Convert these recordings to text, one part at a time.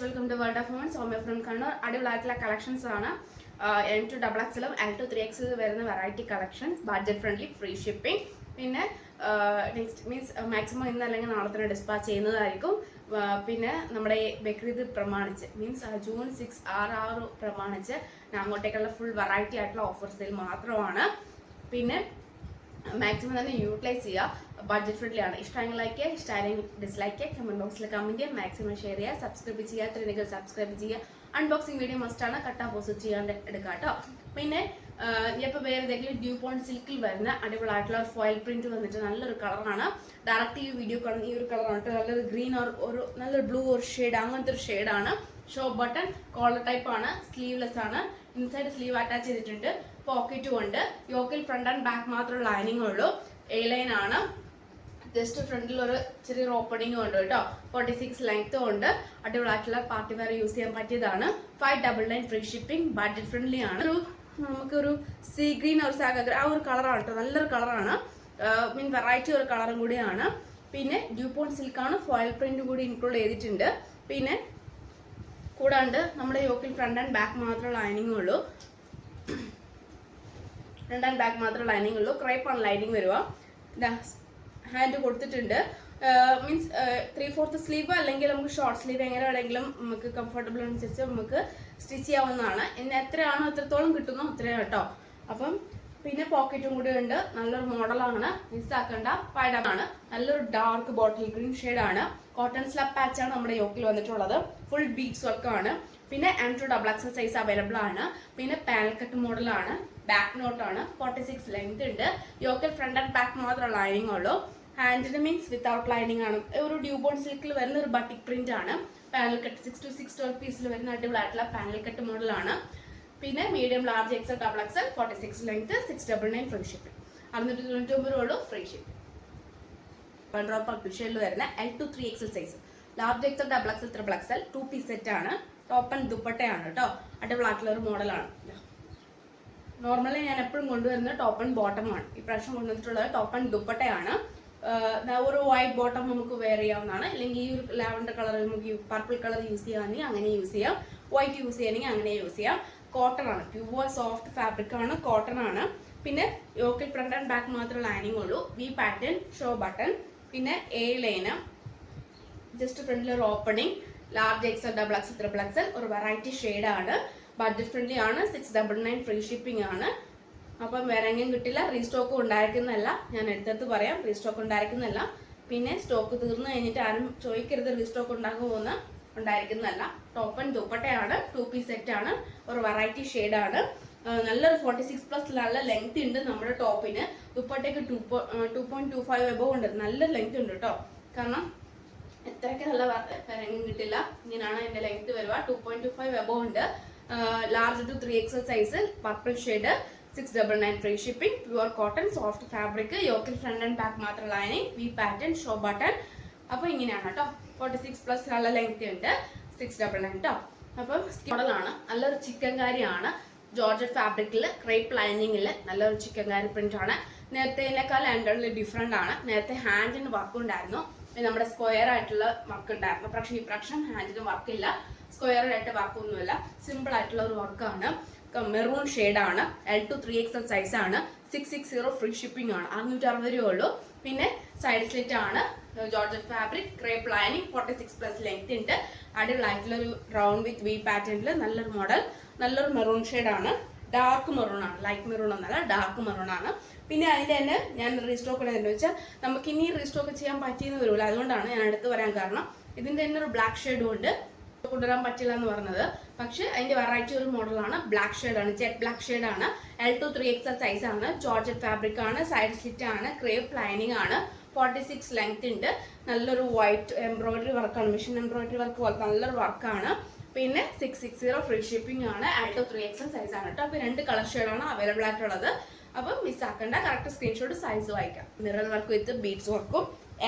welcome to World of Women. Soumya from Kannur. അടിപൊളിയായിട്ടുള്ള collections ആണ്. M2 XXL L2 3XL വരുന്ന variety collections, budget friendly, free shipping. പിന്നെ next means maximum ഇന്ന് അല്ലെങ്കിൽ നാളെ തന്നെ ഡിസ്പാച്ച് ചെയ്യുന്നതായിരിക്കും. പിന്നെ നമ്മുടെ ബക്രീദ് പ്രമാണിച്ച് മീൻസ് ജൂൺ 6 പ്രമാണിച്ച് അങ്ങോട്ടേക്കുള്ള ഫുൾ വെറൈറ്റി ആയിട്ടുള്ള ഓഫർ സെയിൽ മാത്രമാണ്. പിന്നെ മാക്സിമം തന്നെ യൂട്ടിലൈസ് ചെയ്യുക. ബഡ്ജറ്റ് ഫ്രണ്ട്ലി ആണ്. ഇഷ്ടമെങ്കിൽ ലൈക്ക് ചെയ്യുക, ഇഷ്ടമായെങ്കിൽ ഡിസ്ലൈക്ക് ചെയ്യുക, കമന്റ് ബോക്സിൽ കമന്റ് ചെയ്യുക, മാക്സിമം ഷെയർ ചെയ്യുക, സബ്സ്ക്രൈബ് ചെയ്യുക, ത്രിനികൾ സബ്സ്ക്രൈബ് ചെയ്യുക. അൺബോക്സിംഗ് വീഡിയോ മസ്റ്റാണ്, കട്ട് ഓപ്പോസിറ്റ് ചെയ്യാണ്ട് എടുക്കുക കേട്ടോ. പിന്നെ ഇപ്പോൾ വേറെ ഏതെങ്കിലും ഡ്യൂപോണ്ട് സിൽക്കിൽ വരുന്ന അടിപൊളിയായിട്ടുള്ള ഒരു ഫോയിൽ പ്രിന്റ് വന്നിട്ട് നല്ലൊരു കളറാണ്. ഡയറക്റ്റ് ഈ വീഡിയോ കാണുന്ന ഈ ഒരു കളറാണ്, നല്ലൊരു ഗ്രീൻ ഒരു നല്ലൊരു ബ്ലൂ ഒരു ഷെയ്ഡ്, അങ്ങനത്തെ ഒരു ഷെയ്ഡാണ്. ഷോ ബട്ടൺ കോളർ ടൈപ്പ് ആണ്, സ്ലീവ്ലെസ് ആണ്, ഇൻസൈഡ് സ്ലീവ് അറ്റാച്ച് ചെയ്തിട്ടുണ്ട്, പോക്കറ്റും ഉണ്ട്. യോക്കിൽ ഫ്രണ്ട് ആൻഡ് ബാക്ക് മാത്രമേ ലൈനിങ് ഉള്ളൂ. എ ലൈൻ ആണ്. ജസ്റ്റ് ഫ്രണ്ടിൽ ഒരു ചെറിയൊരു ഓപ്പണിംഗും ഉണ്ട് കേട്ടോ. 46 ലെങ്ത്തും ഉണ്ട്. അടിപൊളിയായിട്ടുള്ള പാർട്ടി വെയർ യൂസ് ചെയ്യാൻ പറ്റിയതാണ്. 599 ഫ്രീ ഷിപ്പിംഗ്, ബഡ്ജറ്റ് ഫ്രണ്ട്ലി ആണ്. നമുക്കൊരു സീ ഗ്രീൻ ഒരു സാഗ ആ ഒരു കളറാണ് കേട്ടോ, നല്ലൊരു കളറാണ്. മീൻ വെറൈറ്റി ഒരു കളറും കൂടിയാണ്. പിന്നെ ഡ്യൂപോണ്ട് സിൽക്കാണ്, ഫോയിൽ പ്രിന്റും കൂടി ഇൻക്ലൂഡ് ചെയ്തിട്ടുണ്ട്. പിന്നെ കൂടാണ്ട് നമ്മുടെ യോക്കിൽ ഫ്രണ്ട് ആൻഡ് ബാക്ക് മാത്രമേ ലൈനിങ് ഉള്ളൂ. ഫ്രണ്ട് ആൻഡ് ബാക്ക് മാത്രമേ ലൈനിങ് ഉള്ളൂ. ക്രേപ്പാണ് ലൈനിങ് വരിക. ഹാൻഡ് കൊടുത്തിട്ടുണ്ട്. മീൻസ് 3/4 സ്ലീവ് അല്ലെങ്കിൽ നമുക്ക് ഷോർട്ട് സ്ലീവ് എങ്ങനെ വേണമെങ്കിലും നമുക്ക് കംഫർട്ടബിൾ അനുസരിച്ച് നമുക്ക് സ്റ്റിച്ച് ചെയ്യാവുന്നതാണ്. ഇന്ന് എത്രയാണോ എത്രത്തോളം കിട്ടുന്നോ അത്രയും കേട്ടോ. അപ്പം പിന്നെ പോക്കറ്റും കൂടി ഉണ്ട്. നല്ലൊരു മോഡലാണ്, മിസ്സാക്കേണ്ട. പൈഡാണ്. നല്ലൊരു ഡാർക്ക് ബോട്ടിൽ ഗ്രീൻ ഷെയ്ഡാണ്. കോട്ടൺ സ്ലബ് പാച്ചാണ് നമ്മുടെ യോക്കിൽ വന്നിട്ടുള്ളത്. ഫുൾ ബീഡ്സ് വർക്കാണ്. പിന്നെ M2 XXL സൈസ് അവൈലബിൾ ആണ്. പിന്നെ പാനൽ കട്ട് മോഡലാണ്. ബാക്ക് നോട്ടാണ്. 46 ലെങ്ത് ഉണ്ട്. യോക്കിൽ ഫ്രണ്ട് ആൻഡ് ബാക്ക് മാത്രമേ ലൈനിങ് ഉള്ളൂ. ഹാൻഡിന് മീൻസ് വിത്തൗട്ട് ലൈനിങ് ആണ്. ഒരു ഡ്യൂബോണ്ട് സിൽക്കിൽ വരുന്ന ഒരു ബട്ടിക് പ്രിന്റ് ആണ്. പാനൽ കട്ട് 6 to 6 പീസിൽ വരുന്ന അടിപൊളിയായിട്ടുള്ള പാനൽ കട്ട് മോഡലാണ്. പിന്നെ medium large XL XXL 46 length 699 free shipping. 699 ഉള്ളൂ ഫ്രീ ഷിപ്പിംഗ്. പർപ്പിൾ ഷെയ്ഡിൽ വരുന്ന L2 3XL size, large XL XXL XXL 2 piece set ആണ്. ടോപ്പ് ആൻഡ് ദുപ്പട്ടയാണ് കേട്ടോ. അടിപൊളിയായിട്ടുള്ള ഒരു മോഡലാണ്. നോർമലി ഞാൻ എപ്പോഴും കൊണ്ടുവരുന്നത് ടോപ്പ് ആൻഡ് ബോട്ടം ആണ്. ഈ പ്രാവശ്യം കൊണ്ടുവന്നിട്ടുള്ളത് ടോപ്പ് ആൻഡ് ദുപ്പട്ടയാണ്. ഒരു വൈറ്റ് ബോട്ടം നമുക്ക് വെയർ ചെയ്യാവുന്നതാണ്. അല്ലെങ്കിൽ ഈ ഒരു ലാവൻഡർ കളർ നമുക്ക് പർപ്പിൾ കളർ യൂസ് ചെയ്യുകയാണെങ്കിൽ അങ്ങനെ യൂസ് ചെയ്യാം. വൈറ്റ് യൂസ് ചെയ്യുകയാണെങ്കിൽ അങ്ങനെ യൂസ് ചെയ്യാം. കോട്ടൺ ആണ്, പ്യുവർ സോഫ്റ്റ് ഫാബ്രിക് ആണ്, കോട്ടൺ ആണ്. പിന്നെ യോക്കിൽ ഫ്രണ്ട് ആൻഡ് ബാക്ക് മാത്രമേ ലൈനിങ് ഉള്ളൂ. വി പാറ്റേൺ, ഷോ ബട്ടൺ, പിന്നെ എ ലൈന്, ജസ്റ്റ് ഫ്രണ്ടിൽ ഒരു opening. Large XL XXL XXL ഒരു വെറൈറ്റി ഷെയ്ഡാണ്. ബഡ്ജറ്റ് ഫ്രണ്ട്ലി ആണ്. 699 ഫ്രീ ഷിപ്പിംഗ് ആണ്. അപ്പം വേറെ എങ്ങും കിട്ടില്ല. റീസ്റ്റോക്ക് ഉണ്ടായിരിക്കുന്നതല്ല, ഞാൻ എടുത്തെടുത്ത് പറയാം, റീസ്റ്റോക്ക് ഉണ്ടായിരിക്കുന്നതല്ല. പിന്നെ സ്റ്റോക്ക് തീർന്നു കഴിഞ്ഞിട്ട് ആരും ചോദിക്കരുത് റീസ്റ്റോക്ക് ഉണ്ടാകുമെന്ന്. ഉണ്ടായിരിക്കുന്നതല്ല. ടോപ്പ് ആൻഡ് ദുപ്പട്ടയാണ്. 2 പീസ് സെറ്റ് ആണ്. ഒരു വെറൈറ്റി ഷെയ്ഡാണ്. നല്ലൊരു 46+ നല്ല ലെങ്ത് ഉണ്ട് നമ്മുടെ ടോപ്പിന്. ദുപ്പട്ടയ്ക്ക് 2.25 എബോവ് ഉണ്ട്. നല്ല ലെങ്ത് ഉണ്ട് കേട്ടോ. കാരണം എത്രയൊക്കെ നല്ല എങ്ങും കിട്ടില്ല. ഇങ്ങനെയാണ് എൻ്റെ ലെങ്ത് വരിക. 2.25 എബോവ് ഉണ്ട്. Large to 3XL size, purple shade, 699 free shipping. Pure cotton soft fabric. യോക്കിൽ ഫ്രണ്ട് ആൻഡ് ബാക്ക് മാത്രം lining. V pattern, show button. അപ്പോൾ ഇങ്ങനെയാണ് കേട്ടോ. 46+ നല്ല ലെങ്ത് ഉണ്ട്. 699 കേട്ടോ. അപ്പം മോഡലാണ്. നല്ലൊരു ചിക്കൻ കാരിയാണ്. ജോർജറ്റ് ഫാബ്രിക്കിൽ ക്രേപ്പ് ലൈനിങ്ങിൽ നല്ലൊരു ചിക്കൻ കാരി പ്രിന്റ് ആണ്. നേരത്തേക്കാൾ രണ്ടും ഡിഫറെന്റ് ആണ്. നേരത്തെ ഹാൻഡിന് വർക്ക് ഉണ്ടായിരുന്നു, നമ്മുടെ സ്ക്വയർ ആയിട്ടുള്ള വർക്ക് ഉണ്ടായിരുന്നു. പക്ഷേ ഈ പ്രാവശ്യം ഹാൻഡിന് വർക്കില്ല. സ്ക്വയർ ആയിട്ട് വർക്കൊന്നുമില്ല. സിമ്പിൾ ആയിട്ടുള്ള ഒരു വർക്കാണ്. മെറൂൺ ഷെയ്ഡാണ്. L2 3XL സൈസ് ആണ്. 660 ഫ്രീ ഷിപ്പിംഗ് ആണ്. 660 രൂപ ഉള്ളൂ. പിന്നെ സൈഡ് സ്ലിറ്റ് ആണ്. Georgette fabric, crepe lining, 46+ length ഉണ്ട്. അടിപൊളിയായിട്ടുള്ള ഒരു റൗണ്ട് വിത്ത് വി പാറ്റേണിൽ നല്ലൊരു മോഡൽ. നല്ലൊരു മെറൂൺ ഷെയ്ഡാണ്. ഡാർക്ക് മെറൂൺ ആണ്, ലൈറ്റ് മെറൂൺ ഒന്നല്ല, ഡാർക്ക് മെറൂൺ ആണ്. പിന്നെ അതിൻ്റെ തന്നെ ഞാൻ റീസ്റ്റോക്ക് ഇടുന്നതെന്ന് വെച്ചാൽ നമുക്ക് ഇനി റീസ്റ്റോക്ക് ചെയ്യാൻ പറ്റിയെന്ന് വരില്ല. അതുകൊണ്ടാണ് ഞാൻ എടുത്ത് വരാൻ കാരണം. ഇതിൻ്റെ തന്നെ ഒരു ബ്ലാക്ക് ഷെയ്ഡും ഉണ്ട്. കൊണ്ടുവരാൻ പറ്റില്ല എന്ന് പറഞ്ഞത്. പക്ഷെ അതിന്റെ വെറൈറ്റി ഒരു മോഡലാണ്. ബ്ലാക്ക് ഷെയ്ഡാണ്, ജെറ്റ് ബ്ലാക്ക് ഷെയ്ഡാണ്. L2 3XL സൈസ് ആണ്. ജോർജറ്റ് ഫാബ്രിക് ആണ്. സൈഡ് സ്ലിറ്റ് ആണ്. ക്രേപ്പ് ലൈനിങ് ആണ്. 46 ലെങ്ത് ഉണ്ട്. നല്ലൊരു വൈറ്റ് എംബ്രോയിഡറി വർക്കാണ്, മെഷീൻ എംബ്രോയിഡറി വർക്ക് പോലെ നല്ലൊരു വർക്കാണ്. പിന്നെ 660 ഫ്രീ ഷിപ്പിംഗ് ആണ്. L2 3XL സൈസ് ആണ് കേട്ടോ. അപ്പോൾ 2 കളർ ഷെയ്ഡാണ് അവൈലബിൾ ആയിട്ടുള്ളത്. അപ്പം മിസ്സാക്കേണ്ട, കറക്റ്റ് സ്ക്രീൻഷോട്ട് സൈസ് വായിക്കാം. മിറർ വർക്ക് വിത്ത് ബീഡ്സ് വർക്കും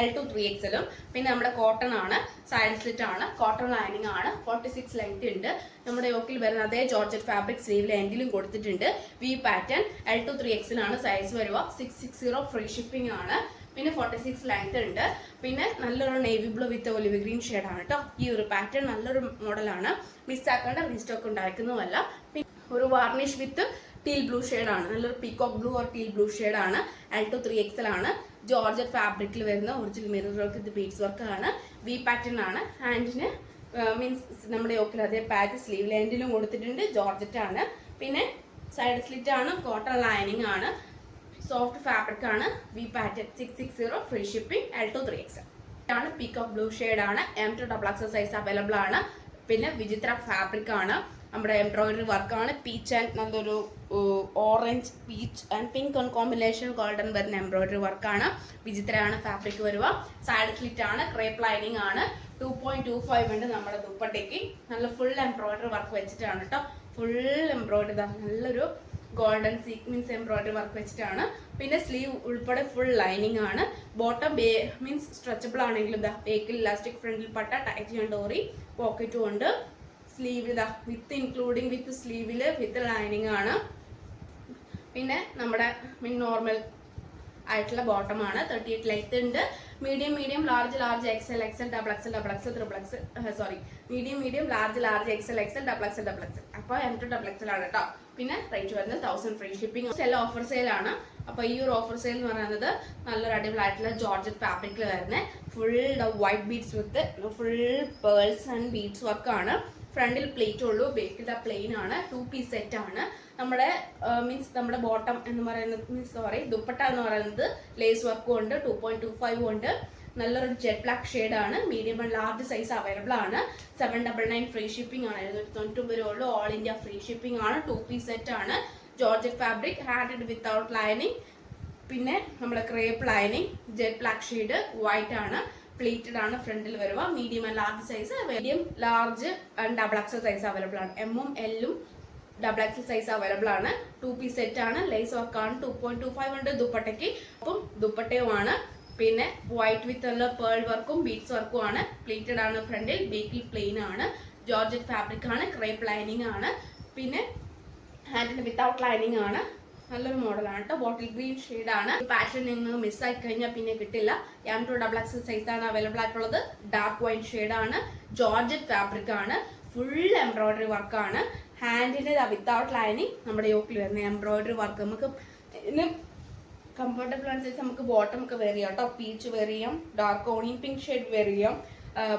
L2 3XL. പിന്നെ നമ്മുടെ കോട്ടൺ ആണ്. സൈഡ് സ്ലിറ്റ് ആണ്. കോട്ടൺ ലൈനിങ് ആണ്. 46 ലെങ്ത് ഉണ്ട്. നമ്മുടെ യോക്കിൽ വരുന്ന അതേ ജോർജറ്റ് ഫാബ്രിക് സ്ലീവിൽ എൻഡിലും കൊടുത്തിട്ടുണ്ട്. V pattern. L2 3XL ആണ് സൈസ് വരിക. 660 ഫ്രീ ഷിപ്പിംഗ് ആണ്. പിന്നെ 46 ലെങ്ത് ഉണ്ട്. പിന്നെ നല്ലൊരു നേവി ബ്ലൂ വിത്ത് ഒലിവ് ഗ്രീൻ ഷെയ്ഡാണ് കേട്ടോ. ഈ ഒരു പാറ്റേൺ നല്ലൊരു മോഡലാണ്, മിസ്സാക്കേണ്ട, റീസ്റ്റോക്ക് ഉണ്ടായിരിക്കുന്നതല്ല. പിന്നെ ഒരു വാർണിഷ് വിത്ത് ടീൽ ബ്ലൂ ഷെയ്ഡാണ്, നല്ലൊരു peacock blue or teal blue ഷെയ്ഡാണ്. ആൾട്ടോ 3XL ആണ്. ജോർജറ്റ് ഫാബ്രിക്കിൽ വരുന്ന original mirror work with beads വർക്കാണ്. വി പാറ്റേൺ ആണ്. ഹാൻഡിന് മീൻസ് നമ്മുടെ യോക്കിൽ അതേ പാച്ച് സ്ലീവ് ലെൻഡിലും കൊടുത്തിട്ടുണ്ട്. ജോർജറ്റ് ആണ്. പിന്നെ സൈഡ് സ്ലിറ്റ് ആണ്, കോട്ടൺ ലൈനിങ് ആണ്, സോഫ്റ്റ് ഫാബ്രിക് ആണ്. V pattern 660 free shipping. ആൾട്ടോ 3XL ആണ്. പീകോക്ക് ബ്ലൂ ഷെയ്ഡാണ്. M2XX സൈസ് അവൈലബിൾ ആണ്. പിന്നെ വിചിത്ര ഫാബ്രിക് ആണ്. നമ്മുടെ എംബ്രോയിഡറി വർക്കാണ്. പീച്ച് ആൻഡ് നല്ലൊരു orange, peach and pink combination golden വരുന്ന എംബ്രോയിഡറി വർക്കാണ്. വിചിത്രയാണ് ഫാബ്രിക് വരുക. സൈഡ് സ്ലിറ്റ് ആണ്. ക്രേപ്പ് ലൈനിങ് ആണ്. 2.25 ഉണ്ട് നമ്മുടെ ദുപ്പട്ടയ്ക്ക്. നല്ല ഫുൾ എംബ്രോയിഡറി വർക്ക് വെച്ചിട്ടാണ് കേട്ടോ. ഫുൾ എംബ്രോയിഡറി, നല്ലൊരു ഗോൾഡൻ സീക്വൻസ് എംബ്രോയിഡറി വർക്ക് വെച്ചിട്ടാണ്. പിന്നെ സ്ലീവ് ഉൾപ്പെടെ ഫുൾ ലൈനിങ് ആണ്. ബോട്ടം മീൻസ് സ്ട്രെച്ചബിൾ ആണെങ്കിലും ഇതാ ബേക്കിൽ ഇലാസ്റ്റിക് ഫ്രണ്ടിൽ പട്ട, ടൈറ്റ് ചെയ്യാൻ ഡോറി, പോക്കറ്റും ഉണ്ട്. സ്ലീവ് ഇതാ വിത്ത് ഇൻക്ലൂഡിങ് വിത്ത് സ്ലീവില് വിത്ത് ലൈനിങ് ആണ്. പിന്നെ നമ്മുടെ നോർമൽ ആയിട്ടുള്ള ബോട്ടം ആണ്. 38 ലെങ്ത് ഉണ്ട്. Medium large XL XL sorry medium large XL അപ്പോൾ M2XX ആണ് കേട്ടോ. പിന്നെ റേറ്റ് വരുന്നത് 1000 ഫ്രീ ഷിപ്പിംഗ്. എല്ലാം ഓഫർ സെയിൽ ആണ്. അപ്പോൾ ഈ ഒരു ഓഫർ സെയിൽ എന്ന് പറയുന്നത് നല്ലൊരു അടിപൊളിയായിട്ടുള്ള ജോർജറ്റ് ഫാബ്രിക്കിൽ വരുന്നത് full white beads with full pearls and beads വർക്കാണ്. ഫ്രണ്ടിൽ പ്ലേറ്റ് ഉള്ളൂ, ബേക്കിൽ പ്ലെയിൻ ആണ്. 2 പീസ് സെറ്റ് ആണ്. നമ്മുടെ മീൻസ് നമ്മുടെ ബോട്ടം എന്ന് പറയുന്നത് ദുപ്പട്ട എന്ന് പറയുന്നത് ലേസ് വർക്കും ഉണ്ട്. 2.25 ഉണ്ട്. നല്ലൊരു ജെറ്റ് ബ്ലാക്ക് ഷെയ്ഡ് ആണ്. Medium and large size available ആണ്. 799 ഫ്രീ ഷിപ്പിംഗ് ആണ്. 799 ഉള്ളൂ. ഓൾ ഇന്ത്യ ഫ്രീ ഷിപ്പിംഗ് ആണ്. 2 പീസ് സെറ്റ് ആണ്. Georgette fabric, hand without lining. പിന്നെ നമ്മുടെ crepe lining, jet black shade, white ആണ്. പ്ലീറ്റഡ് ആണ് ഫ്രണ്ടിൽ വരുക. Medium and large size, medium large and XX size available ആണ്. M-ഉം L-ഉം XX സൈസ് അവൈലബിൾ ആണ്. 2 പീസ് സെറ്റ് ആണ്. ലേസ് വർക്കാണ്. 2.25 ഉണ്ട് ദുപ്പട്ടയ്ക്ക്. അപ്പം ദുപ്പട്ടയുമാണ്. പിന്നെ വൈറ്റ് വിത്ത് ഉള്ള പേൾ വർക്കും ബീഡ്സ് വർക്കും ആണ്. പ്ലീറ്റഡ് ആണ് ഫ്രണ്ടിൽ, ബേക്കിൽ പ്ലെയിൻ ആണ്. ജോർജറ്റ് ഫാബ്രിക് ആണ്. ക്രേപ്പ് ലൈനിങ് ആണ്. പിന്നെ ഹാൻഡിന് വിത്തൗട്ട് ലൈനിങ് ആണ്. നല്ലൊരു മോഡലാണ് കേട്ടോ. ബോട്ടിൽ ഗ്രീൻ ഷെയ്ഡാണ്. പാഷൻ നിങ്ങൾ മിസ്സായി കഴിഞ്ഞാൽ പിന്നെ കിട്ടില്ല. M2XX സൈസാണ് അവൈലബിൾ ആയിട്ടുള്ളത്. ഡാർക്ക് വൈറ്റ് ഷെയ്ഡാണ്. ജോർജറ്റ് ഫാബ്രിക് ആണ്. ഫുൾ എംബ്രോയിഡറി വർക്കാണ്. ഹാൻഡിന് വിത്തൗട്ട് ലൈനിങ് നമ്മുടെ യോക്കിൽ വരുന്ന എംബ്രോയിഡറി വർക്ക്. നമുക്ക് ഇതിന് കംഫർട്ടബിൾ അനുസരിച്ച് നമുക്ക് ബോട്ടം ഒക്കെ വെയർ ചെയ്യാം കേട്ടോ. പീച്ച് വെയർ ചെയ്യാം, dark onion pink shade wear ചെയ്യാം,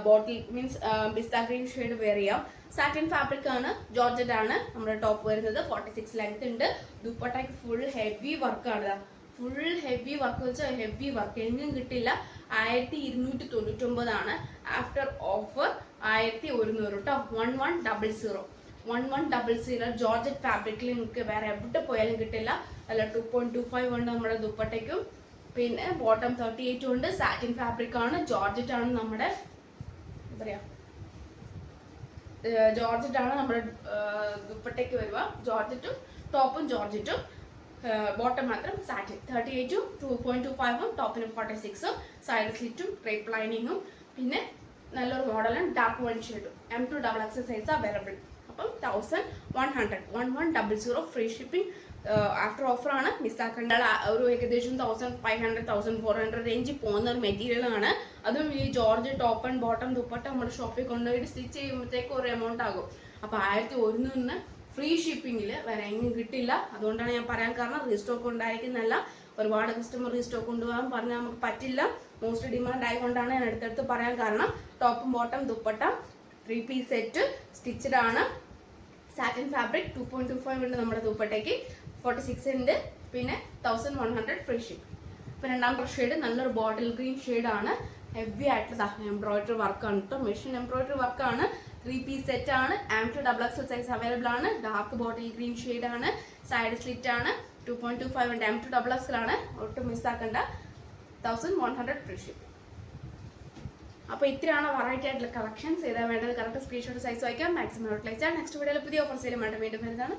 bottle means pista green shade wear ചെയ്യാം. സാറ്റിൻ ഫാബ്രിക് ആണ്. ജോർജറ്റ് ആണ് നമ്മുടെ ടോപ്പ് വരുന്നത്. 46 ലെങ്ത് ഉണ്ട്. ദുപ്പട്ടയ്ക്ക് ഫുൾ ഹെവി വർക്കാണ്. ഫുൾ ഹെവി വർക്ക് വെച്ചാൽ ഹെവി വർക്ക് എങ്ങും കിട്ടില്ല. 1299 ആണ്. ആഫ്റ്റർ ഓഫർ 1100 കേട്ടോ. 1100 ജോർജറ്റ് ഫാബ്രിക്കിൽ നിങ്ങൾക്ക് വേറെ എവിടെ പോയാലും കിട്ടില്ല. അല്ല 2.25 ഉണ്ട് നമ്മുടെ ദുപ്പട്ടയ്ക്കും. പിന്നെ ബോട്ടം 38 ഉണ്ട്. സാറ്റിൻ ഫാബ്രിക് ആണ്. ജോർജറ്റ് ആണ് നമ്മുടെ ജോർജറ്റ് ആണ് നമ്മുടെ ദുപ്പട്ടയ്ക്ക് വരിക. ജോർജറ്റും ടോപ്പും ജോർജറ്റും, ബോട്ടം മാത്രം സാറ്റിൻ. 38 2.25 ടോപ്പിനും 46 സൈഡ് സ്ലിറ്റും ക്രേപ്പ് ലൈനിങ്ങും. പിന്നെ നല്ലൊരു മോഡലും ഡാർക്ക് വൺ ഷെയ്ഡും. M2XX size available. അപ്പം 1100 ഫ്രീ ഷിപ്പിംഗ്. ആഫ്റ്റർ ഓഫർ ആണ്, മിസ്സാക്കേണ്ട. ഒരു ഏകദേശം 1500 1400 റേഞ്ചിൽ പോകുന്ന ഒരു മെറ്റീരിയൽ ആണ്. അതും ഈ George top and bottom dupatta നമ്മുടെ ഷോപ്പിൽ കൊണ്ടുപോയിട്ട് സ്റ്റിച്ച് ചെയ്യുമ്പോഴത്തേക്കും ഒരു എമൗണ്ട് ആകും. അപ്പോൾ 1100 ഫ്രീ ഷിപ്പിങ്ങിൽ വേറെ എങ്ങും കിട്ടില്ല. അതുകൊണ്ടാണ് ഞാൻ പറയാൻ കാരണം. റീസ്റ്റോക്ക് ഉണ്ടായിരിക്കുന്നല്ല. ഒരുപാട് കസ്റ്റമർ റീസ്റ്റോക്ക് കൊണ്ടുപോകാൻ പറഞ്ഞാൽ നമുക്ക് പറ്റില്ല. മോസ്റ്റ് ഡിമാൻഡ് ആയതുകൊണ്ടാണ് ഞാൻ അടുത്തടുത്ത് പറയാൻ കാരണം. ടോപ്പും bottom dupatta 3 piece set stitched ആണ്. സാറ്റിൻ ഫാബ്രിക് 2.25 ഉണ്ട് നമ്മുടെ ദുപ്പട്ടയ്ക്ക്. 46 ഉണ്ട്. പിന്നെ 1100 ഫ്രീ ഷിപ്പ്. ഇപ്പം രണ്ടാമത്തെ ഷെയ്ഡ് നല്ലൊരു ബോട്ടിൽ ഗ്രീൻ ഷെയ്ഡാണ്. ഹെവി ആയിട്ടുള്ള എംബ്രോയിഡറി വർക്കാണ് കേട്ടോ. മെഷീൻ എംബ്രോയിഡറി വർക്കാണ്. 3 പീസ് സെറ്റ് ആണ്. M2XX സൈസ് അവൈലബിൾ ആണ്. ഡാർക്ക് ബോട്ടിൽ ഗ്രീൻ ഷെയ്ഡാണ്. സൈഡ് സ്ലിറ്റ് ആണ്. 2.25 ഉണ്ട്. M2XX ആണ്. ഒട്ടും മിസ്സാക്കണ്ട. 1100 ഫ്രീ ഷിപ്പ്. അപ്പോൾ ഇത്രയാണ് വെറൈറ്റി ആയിട്ടുള്ള കളക്ഷൻസ്. ഏതാ വേണ്ടത് കറക്റ്റ് സ്ക്രീൻഷോട്ട് സൈസ് വായിക്കാം. മാക്സിമം യൂട്ടിലൈസ് ചെയ്യാം. നെക്സ്റ്റ് വീഡിയോയിൽ പുതിയ ഓഫർ സെയിലുമായിട്ട് വീണ്ടും വരുന്നതാണ്.